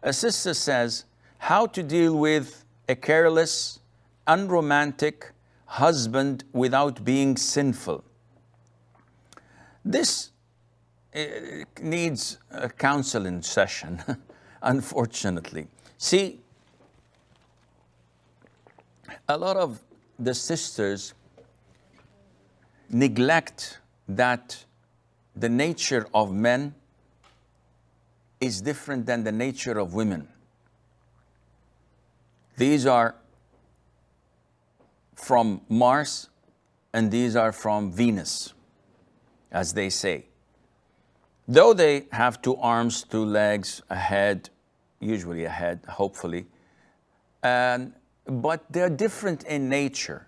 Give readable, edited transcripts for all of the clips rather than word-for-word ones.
A sister says, how to deal with a careless, unromantic husband without being sinful. This needs a counseling session, unfortunately. See, a lot of the sisters neglect that the nature of men is different than the nature of women. These are from Mars and these are from Venus, as they say. Though they have two arms, two legs, a head, usually a head, hopefully, but they're different in nature.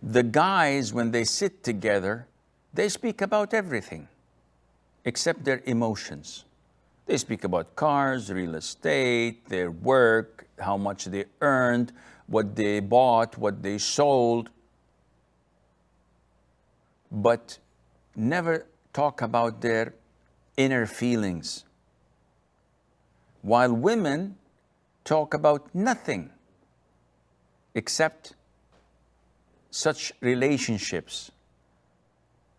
The guys, when they sit together, they speak about everything except their emotions. They speak about cars, real estate, their work, how much they earned, what they bought, what they sold, but never talk about their inner feelings. While women talk about nothing except such relationships.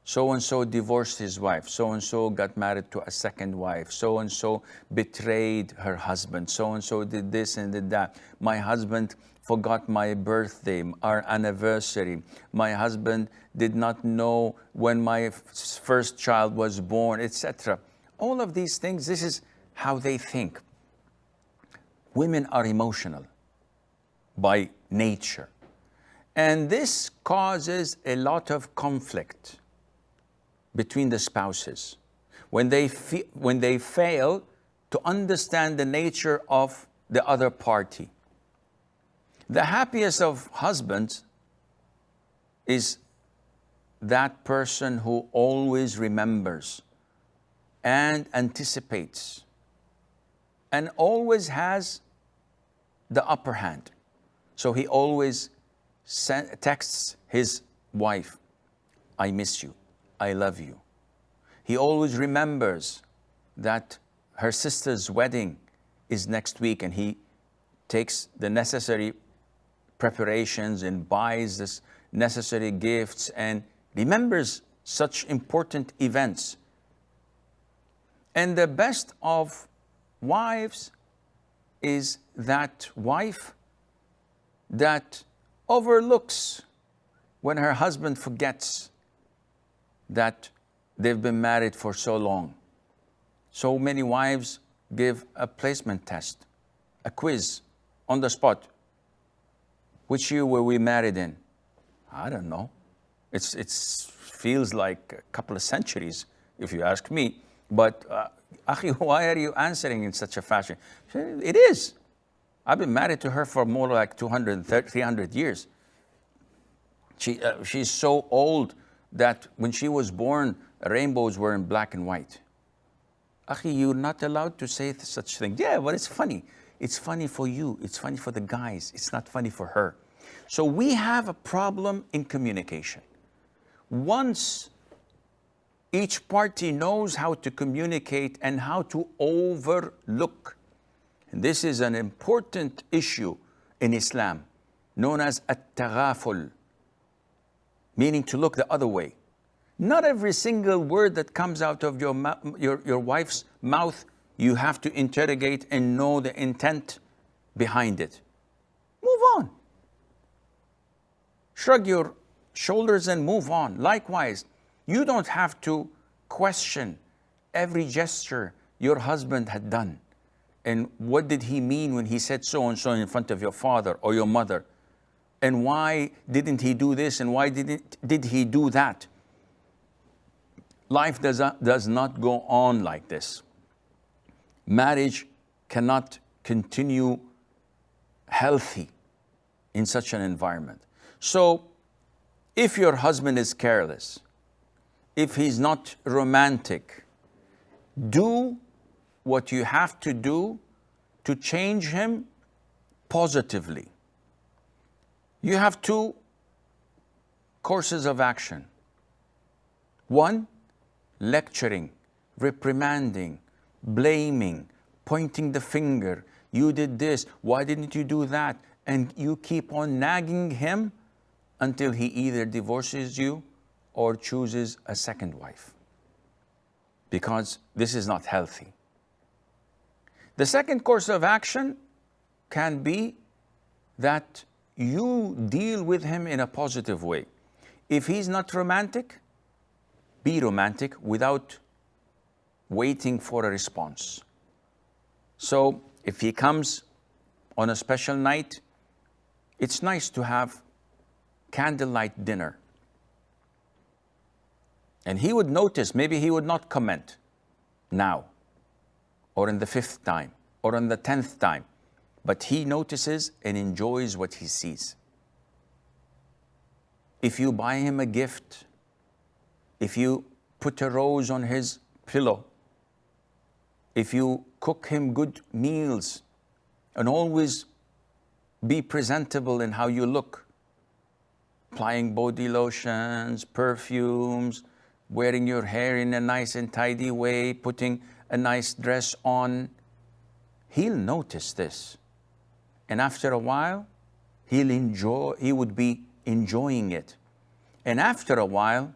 So-and-so divorced his wife. So-and-so got married to a second wife. So-and-so betrayed her husband. So-and-so did this and did that. My husband forgot my birthday, our anniversary. My husband did not know when my first child was born, etc. All of these things, this is how they think. Women are emotional by nature. And this causes a lot of conflict between the spouses when they fail to understand the nature of the other party. The happiest of husbands is that person who always remembers and anticipates and always has the upper hand. So he always texts his wife, I miss you, I love you. He always remembers that her sister's wedding is next week and he takes the necessary preparations and buys the necessary gifts and remembers such important events. And the best of wives is that wife that overlooks when her husband forgets that they've been married for so long. So many wives give a placement test, a quiz on the spot. Which year were we married in? I don't know. It feels like a couple of centuries, if you ask me. But, Akhi, why are you answering in such a fashion? It is. I've been married to her for more like 200, 300 years. She's so old that when she was born, rainbows were in black and white. Akhi, you're not allowed to say such things. Yeah, but it's funny. It's funny for you. It's funny for the guys. It's not funny for her. So we have a problem in communication. Once each party knows how to communicate and how to overlook, and this is an important issue in Islam, known as at-taghaful, meaning to look the other way. Not every single word that comes out of your wife's mouth you have to interrogate and know the intent behind it. Move on. Shrug your shoulders and move on. Likewise, you don't have to question every gesture your husband had done. And what did he mean when he said so and so in front of your father or your mother? And why didn't he do this and why did he do that? Life does not go on like this. Marriage cannot continue healthy in such an environment. So if your husband is careless, if he's not romantic, do what you have to do to change him positively. You have two courses of action. One, lecturing, reprimanding, blaming, pointing the finger. You did this, why didn't you do that? And you keep on nagging him until he either divorces you or chooses a second wife. Because this is not healthy. The second course of action can be that you deal with him in a positive way. If he's not romantic, be romantic without waiting for a response. So if he comes on a special night, it's nice to have candlelight dinner. And he would notice, maybe he would not comment now, or in the 5th time, or on the 10th time, but he notices and enjoys what he sees. If you buy him a gift, if you put a rose on his pillow, if you cook him good meals, and always be presentable in how you look, applying body lotions, perfumes, wearing your hair in a nice and tidy way, putting a nice dress on, he'll notice this. And after a while, he would be enjoying it. And after a while,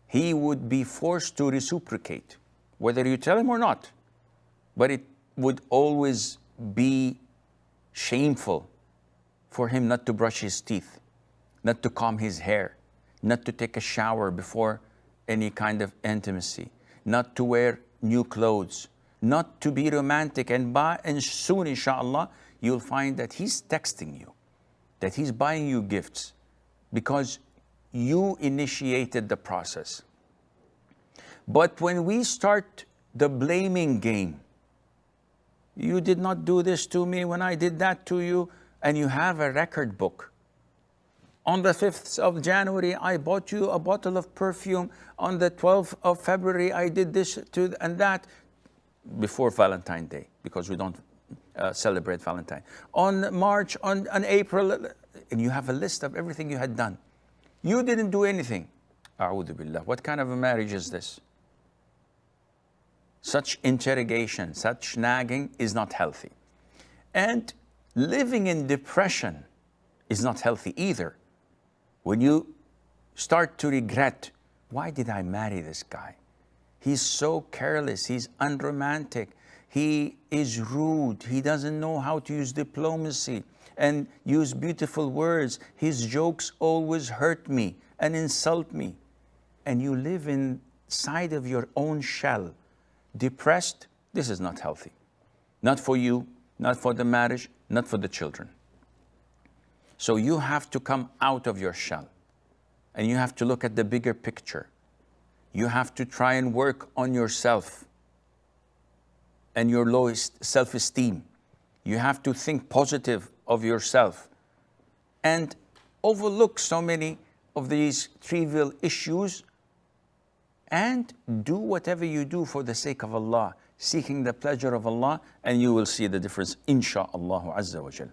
he would be forced to reciprocate, whether you tell him or not. But it would always be shameful for him not to brush his teeth, not to comb his hair, not to take a shower before any kind of intimacy, not to wear new clothes, not to be romantic. And soon, inshallah, you'll find that he's texting you, that he's buying you gifts because you initiated the process. But when we start the blaming game, you did not do this to me when I did that to you, and you have a record book. On the 5th of January, I bought you a bottle of perfume. On the 12th of February, I did this and that, before Valentine's Day, because we don't celebrate Valentine. On March, on April, and you have a list of everything you had done. You didn't do anything. A'udhu billah. What kind of a marriage is this? Such interrogation, such nagging is not healthy. And living in depression is not healthy either. When you start to regret, why did I marry this guy? He's so careless, he's unromantic, he is rude, he doesn't know how to use diplomacy and use beautiful words. His jokes always hurt me and insult me. And you live inside of your own shell, depressed. This is not healthy. Not for you, not for the marriage, not for the children. So you have to come out of your shell and you have to look at the bigger picture. You have to try and work on yourself and your lowest self-esteem. You have to think positive of yourself and overlook so many of these trivial issues and do whatever you do for the sake of Allah, seeking the pleasure of Allah, and you will see the difference, insha'Allah azza wa jal.